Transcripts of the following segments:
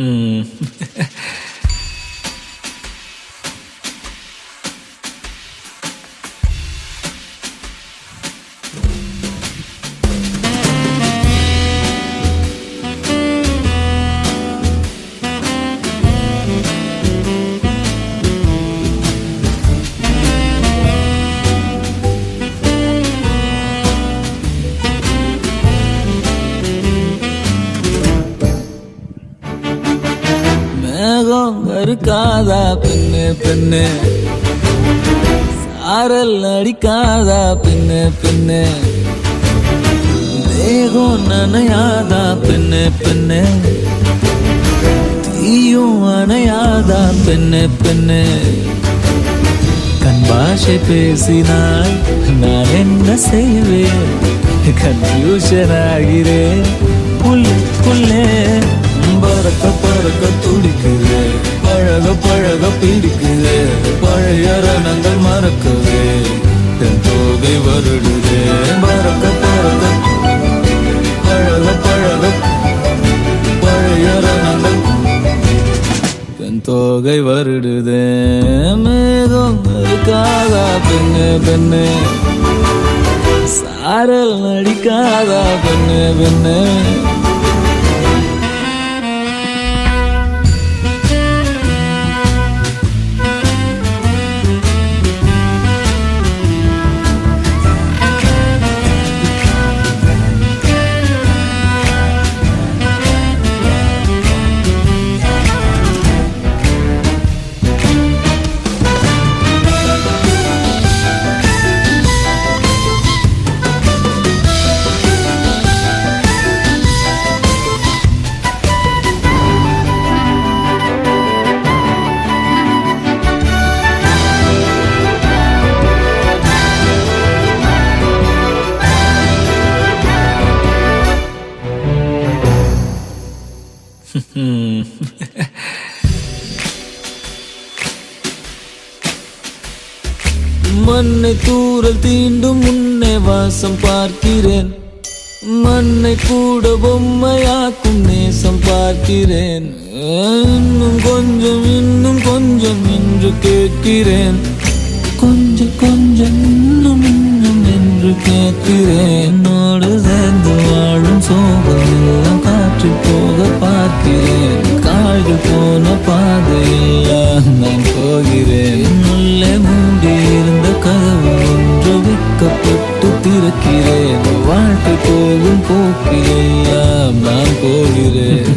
ம். மேகம் கருக்காதா பெண்ணு பெண்ணு, சாரல் அடிக்காதா பெண்ணு பெண்ணு, தேகம் நனையாதா பெண்ணு பெண்ணு, தீயும் அணையாதா பெண்ணு பெண்ணு. கண் பாஷை பேசினால் நான் என்ன செய்வேன், கன்ஃபியூஷன் ஆகிறேன் உள்ளுக்குள்ளே. பறக்க பறக்க துடிக்குது, பழக பழக பிடிக்குது, பழைய ரணங்கள் மறக்கவே என் தோகை வருடுது. பறக்க பறக்க பழக பழக பழைய ரணங்கள் என் தோகை வருடுது. மேகம் இருக்காதா பெண்ணு பெண்ணு, சாரல் நடிக்காதா பெண்ணு பெண்ணு. மண்ணை தூரல் தீண்டும் முன்னே வாசம் பார்க்கிறேன், மண்ணை கூட பொம்மையாக்கும் நேசம் பார்க்கிறேன். இன்னும் கொஞ்சம் என்று கேட்கிறேன், கொஞ்சம் கொஞ்சம் இன்னும் என்று கேட்கிறேன். என்னோடு சேர்ந்து வாழும் சோகம் எல்லாம் காற்றில் போக பார்க்கிறேன், கால்கள் போன பாதையெல்லாம் நான் போகிறேன். உள்ளே மூடி இருந்த கதவு ஒன்று விற்கப்பட்டு திறக்கிறேன், வாழ்க்கை போகும் போக்கிலெல்லாம் நான் போகிறேன்.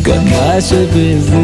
கண் பாஷை பேசி